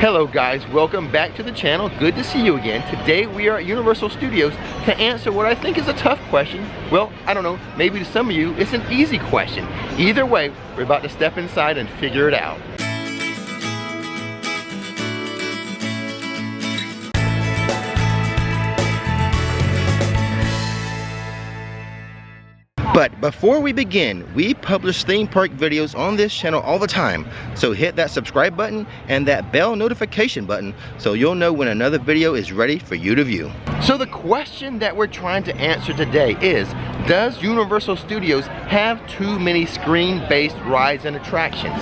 Hello guys, welcome back to the channel. Good to see you again. Today we are at Universal Studios to answer what I think is a tough question. Well, I don't know, maybe to some of you it's an easy question. Either way, we're about to step inside and figure it out. But before we begin, we publish theme park videos on this channel all the time. So hit that subscribe button and that bell notification button so you'll know when another video is ready for you to view. So the question that we're trying to answer today is, does Universal Studios have too many screen-based rides and attractions?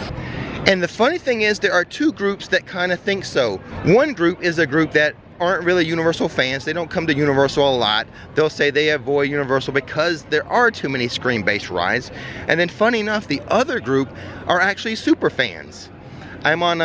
And the funny thing is, there are two groups that kind of think so. One group is a group that aren't really Universal fans. They don't come to Universal a lot. They'll say they avoid Universal because there are too many screen-based rides. And then funny enough, the other group are actually super fans. I'm on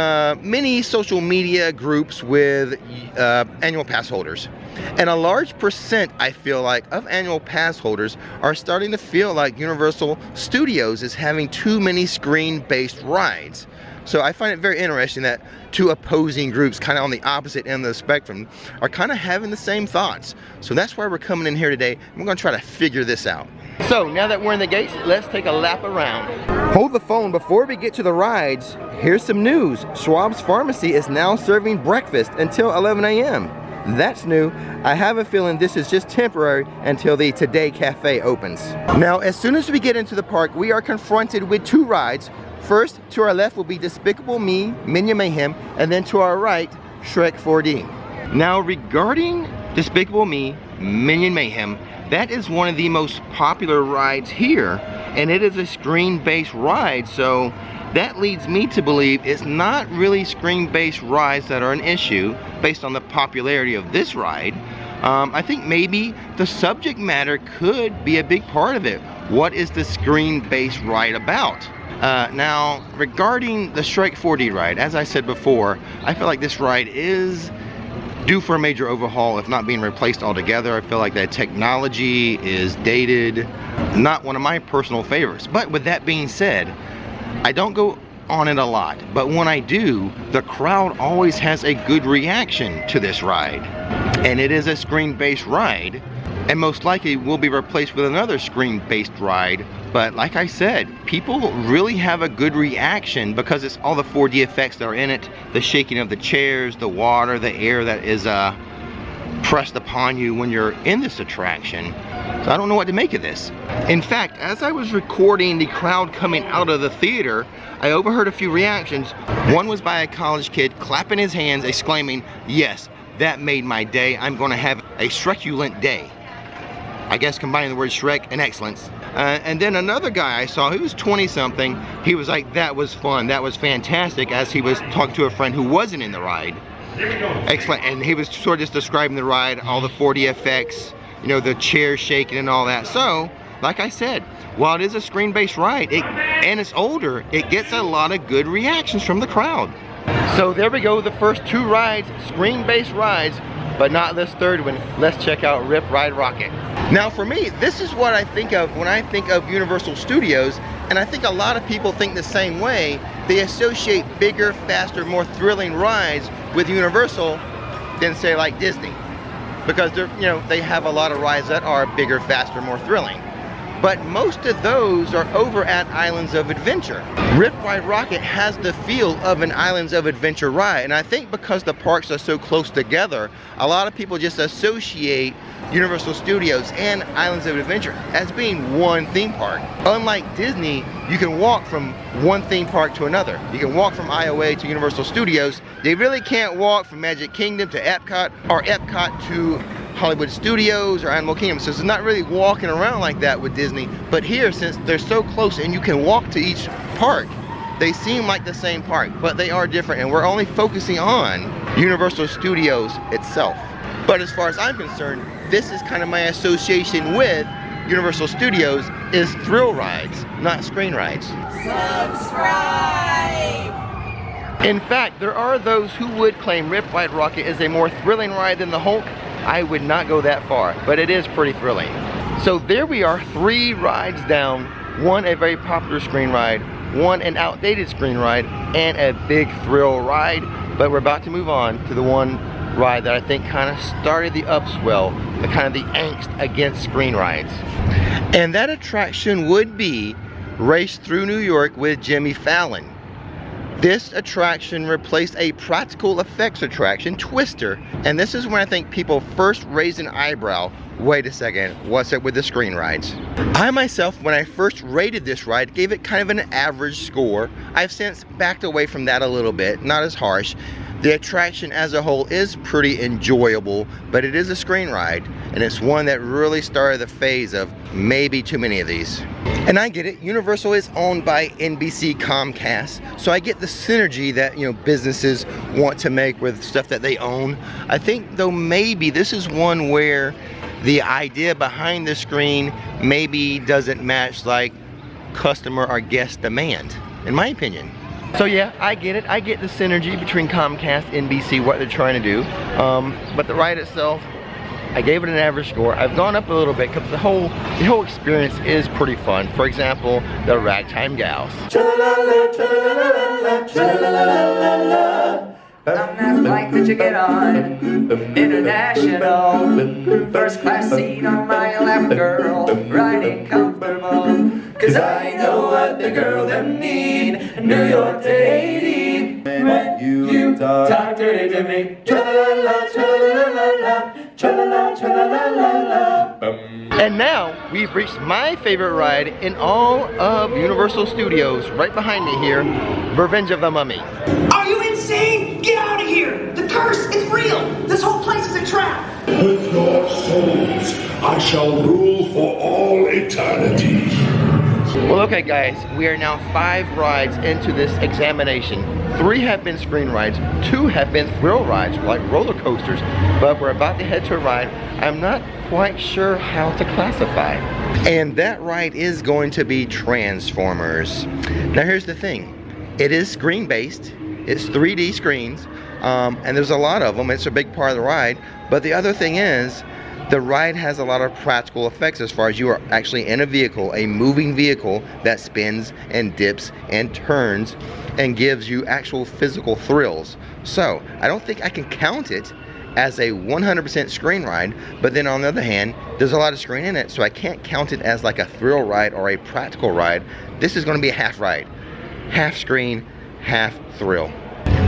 many social media groups with annual pass holders. And a large percent, I feel like, of annual pass holders are starting to feel like Universal Studios is having too many screen-based rides. So I find it very interesting that two opposing groups kind of on the opposite end of the spectrum are kind of having the same thoughts. So that's why we're coming in here today. We're going to try to figure this out. So now that we're in the gates, let's take a lap around. Hold the phone before we get to the rides. Here's some news. Schwab's Pharmacy is now serving breakfast until 11 a.m. That's new. I have a feeling this is just temporary until the Today Cafe opens. Now, as soon as we get into the park, we are confronted with two rides. First, to our left will be Despicable Me Minion Mayhem, and then to our right, Shrek 4D. Now, regarding Despicable Me Minion Mayhem, that is one of the most popular rides here, and it is a screen-based ride, so that leads me to believe it's not really screen-based rides that are an issue based on the popularity of this ride. I think maybe the subject matter could be a big part of it. What is the screen-based ride about? Now, regarding the Shrek 4D ride, as I said before, I feel like this ride is due for a major overhaul, if not being replaced altogether. I feel like that technology is dated. Not one of my personal favorites. But with that being said, I don't go on it a lot, but when I do, the crowd always has a good reaction to this ride. And it is a screen-based ride, and most likely will be replaced with another screen-based ride. But like I said, people really have a good reaction because it's all the 4D effects that are in it, the shaking of the chairs, the water, the air that is pressed upon you when you're in this attraction. So I don't know what to make of this. In fact, as I was recording the crowd coming out of the theater, I overheard a few reactions. One was by a college kid clapping his hands, exclaiming, "Yes, that made my day. I'm going to have a Shrekulent day." I guess combining the word Shrek and excellence. And then another guy I saw, he was 20-something, he was like, "That was fun, that was fantastic," as he was talking to a friend who wasn't in the ride. Excellent, and he was sort of just describing the ride, all the 4D effects, you know, the chair shaking and all that. So, like I said, while it is a screen-based ride, and it's older, it gets a lot of good reactions from the crowd. So there we go, the first two rides, screen-based rides, but not this third one. Let's check out Rip Ride Rockit. Now for me, this is what I think of when I think of Universal Studios, and I think a lot of people think the same way. They associate bigger, faster, more thrilling rides with Universal than say like Disney. Because they're, you know, they have a lot of rides that are bigger, faster, more thrilling. But most of those are over at Islands of Adventure. Rip Ride Rockit has the feel of an Islands of Adventure ride, and I think because the parks are so close together, a lot of people just associate Universal Studios and Islands of Adventure as being one theme park. Unlike Disney, you can walk from one theme park to another. You can walk from IOA to Universal Studios. They really can't walk from Magic Kingdom to Epcot, or Epcot to Hollywood Studios or Animal Kingdom. So it's not really walking around like that with Disney. But here, since they're so close and you can walk to each park, they seem like the same park, but they are different, and we're only focusing on Universal Studios itself. But as far as I'm concerned, this is kind of my association with Universal Studios, is thrill rides, not screen rides. Subscribe! In fact, there are those who would claim Rip Ride Rockit is a more thrilling ride than the Hulk. I would not go that far, but it is pretty thrilling. So there we are, 3 rides down, one a very popular screen ride, one an outdated screen ride, and a big thrill ride. But we're about to move on to the one ride that I think kind of started the upswell, the kind of the angst against screen rides. And that attraction would be Race Through New York with Jimmy Fallon. This attraction replaced a practical effects attraction, Twister, and this is when I think people first raised an eyebrow. Wait a second, what's up with the screen rides? I myself, when I first rated this ride, gave it kind of an average score. I've since backed away from that a little bit, not as harsh. The attraction as a whole is pretty enjoyable, but it is a screen ride, and it's one that really started the phase of maybe too many of these. And I get it, Universal is owned by NBC Comcast, so I get the synergy that, you know, businesses want to make with stuff that they own. I think though maybe this is one where the idea behind the screen maybe doesn't match like customer or guest demand, in my opinion. So yeah, I get it. I get the synergy between Comcast, NBC, what they're trying to do. But the ride itself, I gave it an average score. I've gone up a little bit because the whole experience is pretty fun. For example, the Ragtime Gals. On that flight that you get on, international, first class seat on my lap, girl, riding comfortable, 'cause I know what the girl them need, New York to Haiti, when you talk dirty to me, tra-la-la-la, tra-la-la-la, tra-la-la, tra-la-la-la. And now we've reached my favorite ride in all of Universal Studios, right behind me here, Revenge of the Mummy. Are you insane? Get out of here! The curse is real! This whole place is a trap! With your souls, I shall rule for all eternity. Well, okay guys, we are now 5 rides into this examination. 3 have been screen rides, 2 have been thrill rides, like roller coasters, but we're about to head to a ride I'm not quite sure how to classify. And that ride is going to be Transformers. Now here's the thing, it is screen based, it's 3D screens, and there's a lot of them, it's a big part of the ride, but the other thing is, the ride has a lot of practical effects as far as you are actually in a vehicle, a moving vehicle that spins and dips and turns and gives you actual physical thrills. So I don't think I can count it as a 100% screen ride, but then on the other hand, there's a lot of screen in it, so I can't count it as like a thrill ride or a practical ride. This is going to be a half ride, half screen, half thrill.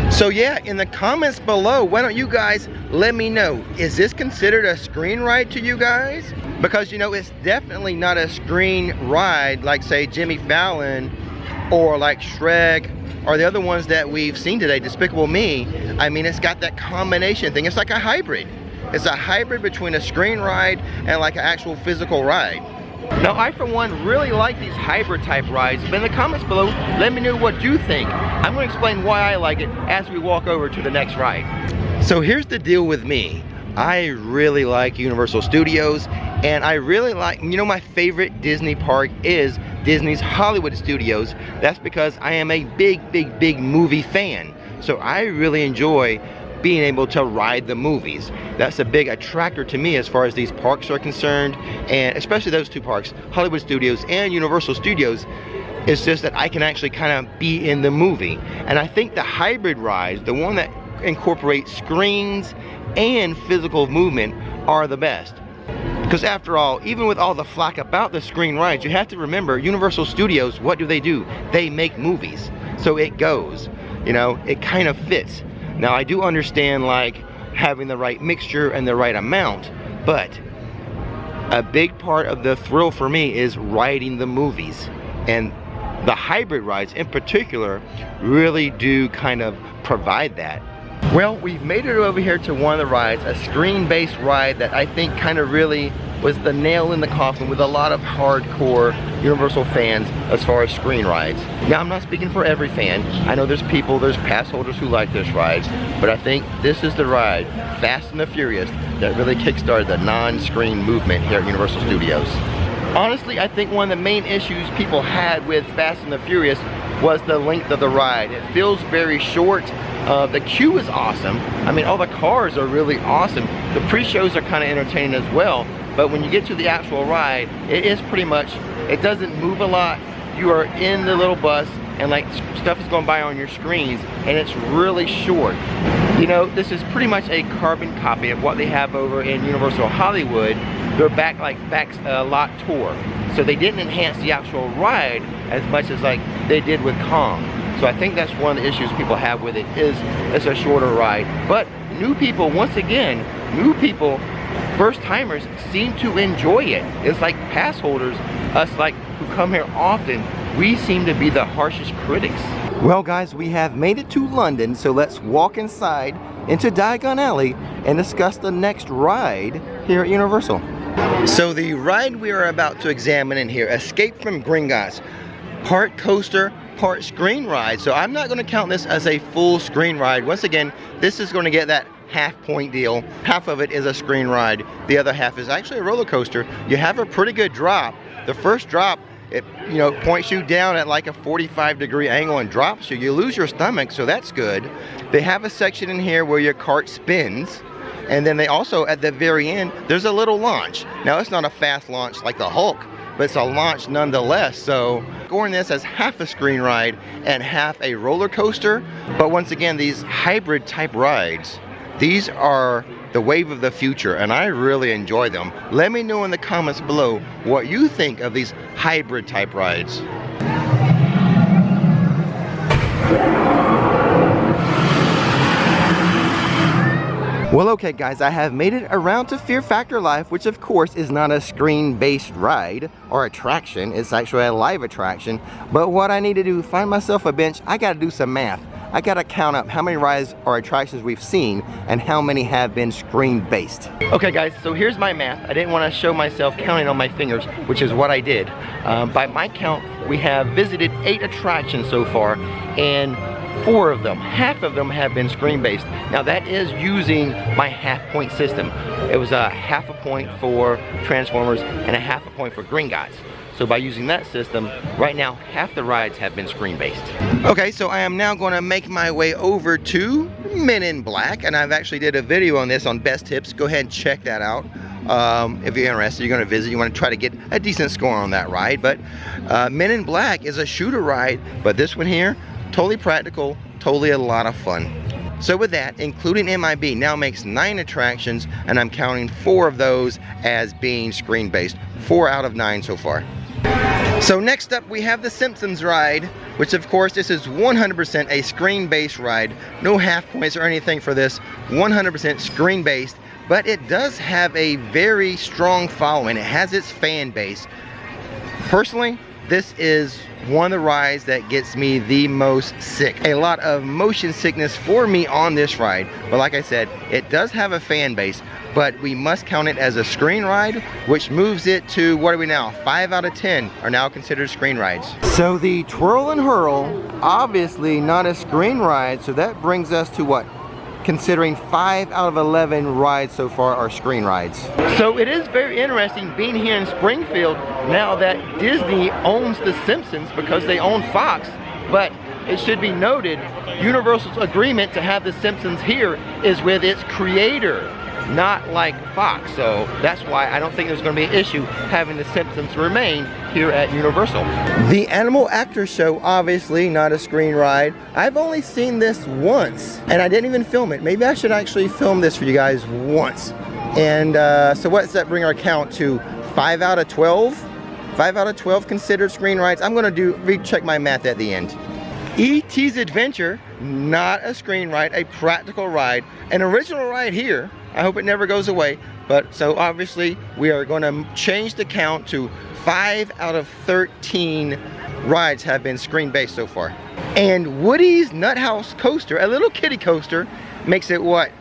So yeah, in the comments below, why don't you guys let me know, is this considered a screen ride to you guys? Because you know, it's definitely not a screen ride like say Jimmy Fallon or like Shrek or the other ones that we've seen today, Despicable Me. I mean, it's got that combination thing. It's like a hybrid. It's a hybrid between a screen ride and like an actual physical ride. Now I for one really like these hybrid type rides, but in the comments below let me know what you think. I'm going to explain why I like it as we walk over to the next ride. So here's the deal with me. I really like Universal Studios, and I really like, you know, my favorite Disney park is Disney's Hollywood Studios. That's because I am a big movie fan. So I really enjoy being able to ride the movies. That's a big attractor to me as far as these parks are concerned, and especially those 2 parks, Hollywood Studios and Universal Studios. It's just that I can actually kind of be in the movie. And I think the hybrid rides, the one that incorporates screens and physical movement, are the best. Because after all, even with all the flack about the screen rides, you have to remember Universal Studios, what do? They make movies. So it goes, you know, it kind of fits. Now I do understand like having the right mixture and the right amount, but a big part of the thrill for me is riding the movies, and the hybrid rides in particular really do kind of provide that. Well, we've made it over here to one of the rides, a screen-based ride that I think kind of really was the nail in the coffin with a lot of hardcore Universal fans as far as screen rides. Now, I'm not speaking for every fan. I know there's pass holders who like this ride, but I think this is the ride, Fast and the Furious, that really kickstarted the non-screen movement here at Universal Studios. Honestly, I think one of the main issues people had with Fast and the Furious was the length of the ride. It feels very short. The queue is awesome. I mean, all the cars are really awesome. The pre-shows are kind of entertaining as well. But when you get to the actual ride, it is pretty much, it doesn't move a lot. you are in the little bus and like stuff is going by on your screens and it's really short. You know, this is pretty much a carbon copy of what they have over in Universal Hollywood, their back lot tour. So they didn't enhance the actual ride as much as like they did with Kong. So I think that's one of the issues people have with it, is it's a shorter ride. But new people, once again, new people, first timers seem to enjoy it. It's like pass holders, us like who come here often, we seem to be the harshest critics. Well guys, we have made it to London, so let's walk inside into Diagon Alley and discuss the next ride here at Universal. So the ride we are about to examine in here, Escape from Gringotts, part coaster, part screen ride. So I'm not going to count this as a full screen ride. Once again, this is going to get that half-point deal. Half of it is a screen ride. The other half is actually a roller coaster. You have a pretty good drop. The first drop, it points you down at like a 45-degree angle and drops you. You lose your stomach, so that's good. They have a section in here where your cart spins. And then they also, at the very end, there's a little launch. Now, it's not a fast launch like the Hulk, but it's a launch nonetheless. So scoring this as half a screen ride and half a roller coaster. But once again, these hybrid type rides, these are the wave of the future, and I really enjoy them. Let me know in the comments below what you think of these hybrid type rides. Well, okay guys, I have made it around to Fear Factor Live, which of course is not a screen-based ride or attraction. It's actually a live attraction. But what I need to do, find myself a bench, I gotta do some math. I gotta count up how many rides or attractions we've seen and how many have been screen-based. Okay guys, so here's my math. I didn't wanna show myself counting on my fingers, which is what I did. By my count, we have visited 8 attractions so far, and 4 of them, half of them have been screen-based. Now that is using my half-point system. It was a half a point for Transformers and a half a point for Gringotts. So by using that system, right now half the rides have been screen-based. Okay, so I am now going to make my way over to Men in Black, and I've actually did a video on this on Best Tips. Go ahead and check that out. If you're interested, you're going to visit, you want to try to get a decent score on that ride. But Men in Black is a shooter ride, but this one here, totally practical, totally a lot of fun. So with that, including MIB, now makes 9 attractions, and I'm counting 4 of those as being screen-based. 4 out of 9 so far. So next up we have the Simpsons Ride, which of course this is 100% a screen-based ride. No half points or anything for this, 100% screen-based, but it does have a very strong following. It has its fan base. Personally, this is one of the rides that gets me the most sick. A lot of motion sickness for me on this ride, but like I said, it does have a fan base, but we must count it as a screen ride, which moves it to, what are we now? 5 out of 10 are now considered screen rides. So the Twirl and Hurl, obviously not a screen ride, so that brings us to what? Considering 5 out of 11 rides so far are screen rides. So it is very interesting being here in Springfield now that Disney owns the Simpsons because they own Fox. But it should be noted, Universal's agreement to have the Simpsons here is with its creator, not like Fox. So that's why I don't think there's going to be an issue having the Simpsons remain here at Universal. The Animal Actor Show, obviously not a screen ride. I've only seen this once and I didn't even film it. Maybe I should actually film this for you guys once. And so what does that bring our count to? 5 out of 12? 5 out of 12 considered screen rides. I'm going to recheck my math at the end. E.T.'s Adventure, not a screen ride, a practical ride. An original ride here. I hope it never goes away. But so obviously we are going to change the count to 5 out of 13 rides have been screen-based so far. And Woody's Nut House Coaster, a little kiddie coaster, makes it what?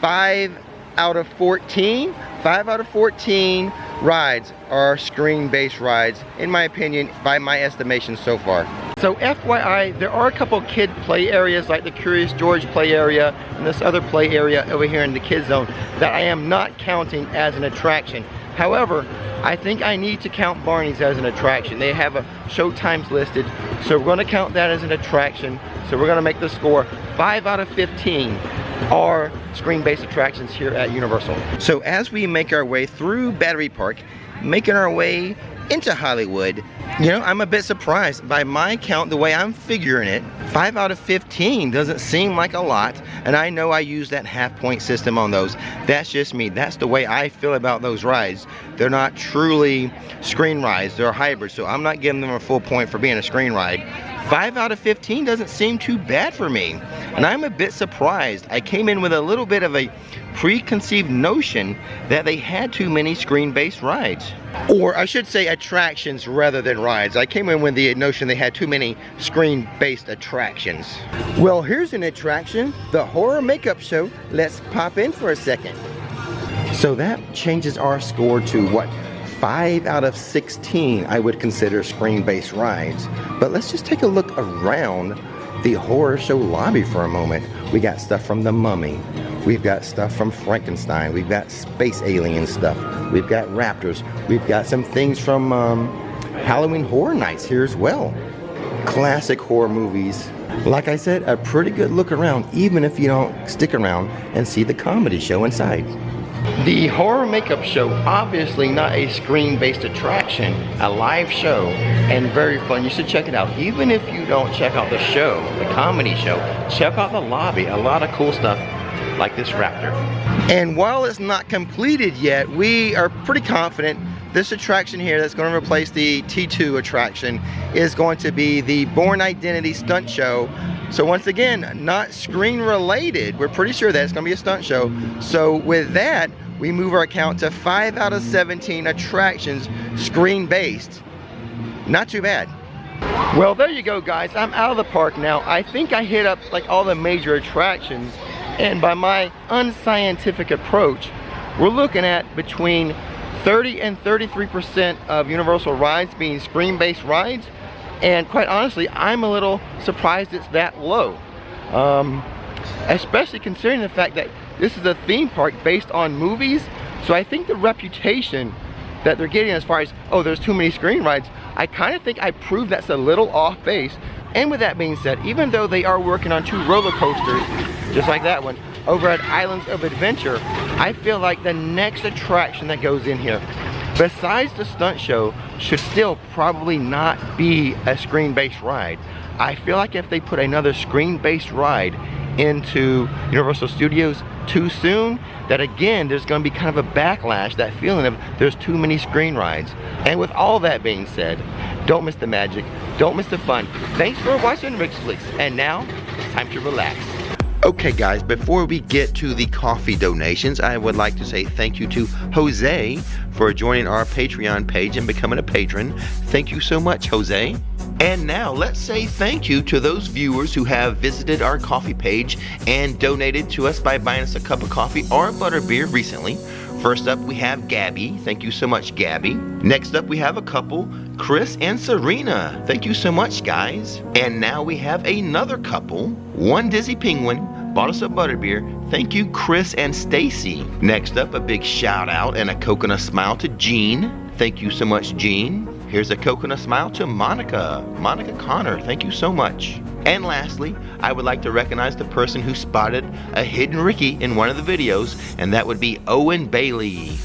5 out of 14? 5 out of 14 rides are screen-based rides, in my opinion, by my estimation so far. So FYI, there are a couple kid play areas like the Curious George play area and this other play area over here in the kids zone that I am not counting as an attraction. However, I think I need to count Barney's as an attraction. They have a show times listed, so we're going to count that as an attraction. So we're going to make the score 5 out of 15 are screen-based attractions here at Universal. So as we make our way through Battery Park, making our way into Hollywood. You know, I'm a bit surprised. By my count, the way I'm figuring it, 5 out of 15 doesn't seem like a lot. And I know I use that half-point system on those. That's just me. That's the way I feel about those rides. They're not truly screen rides. They're hybrids, so I'm not giving them a full point for being a screen ride. 5 out of 15 doesn't seem too bad for me. And I'm a bit surprised. I came in with a little bit of a preconceived notion that they had too many screen-based rides. Or I should say attractions rather than rides. I came in with the notion they had too many screen-based attractions. Well, here's an attraction, the horror makeup show. Let's pop in for a second. So that changes our score to what? 5 out of 16 I would consider screen-based rides. But let's just take a look around the horror show lobby for a moment. We got stuff from The Mummy. We've got stuff from Frankenstein. We've got space alien stuff. We've got raptors. We've got some things from Halloween Horror Nights here as well. Classic horror movies. Like I said, a pretty good look around, even if you don't stick around and see the comedy show inside. The horror makeup show, obviously not a screen-based attraction, a live show, and very fun. You should check it out. Even if you don't check out the show, the comedy show, check out the lobby. A lot of cool stuff like this raptor. And while it's not completed yet, we are pretty confident this attraction here that's going to replace the T2 attraction is going to be the Bourne Identity stunt show. So once again, not screen related. We're pretty sure that it's going to be a stunt show. So with that, we move our count to 5 out of 17 attractions screen based. Not too bad. Well, there you go, guys. I'm out of the park now. I think I hit up like all the major attractions, and by my unscientific approach, we're looking at between 30 and 33% of Universal rides being screen-based rides. And quite honestly, I'm a little surprised it's that low. Especially considering the fact that this is a theme park based on movies. So I think the reputation that they're getting as far as, oh, there's too many screen rides, I kind of think I proved that's a little off base. And with that being said, even though they are working on 2 roller coasters, just like that one, over at Islands of Adventure, I feel like the next attraction that goes in here, besides the stunt show, should still probably not be a screen-based ride. I feel like if they put another screen-based ride into Universal Studios too soon, that again, there's going to be kind of a backlash, that feeling of there's too many screen rides. And with all that being said, don't miss the magic, don't miss the fun. Thanks for watching Rick's Flicks, and now it's time to relax. Okay guys, before we get to the coffee donations, I would like to say thank you to Jose for joining our Patreon page and becoming a patron. Thank you so much, Jose. And now let's say thank you to those viewers who have visited our coffee page and donated to us by buying us a cup of coffee or butterbeer recently. First up, we have Gabby. Thank you so much, Gabby. Next up, we have a couple, Chris and Serena. Thank you so much, guys. And now we have another couple, One Dizzy Penguin, bought us a butterbeer. Thank you, Chris and Stacy. Next up, a big shout out and a coconut smile to Jean. Thank you so much, Jean. Here's a coconut smile to Monica. Monica Connor, thank you so much. And lastly, I would like to recognize the person who spotted a hidden Ricky in one of the videos, and that would be Owen Bailey.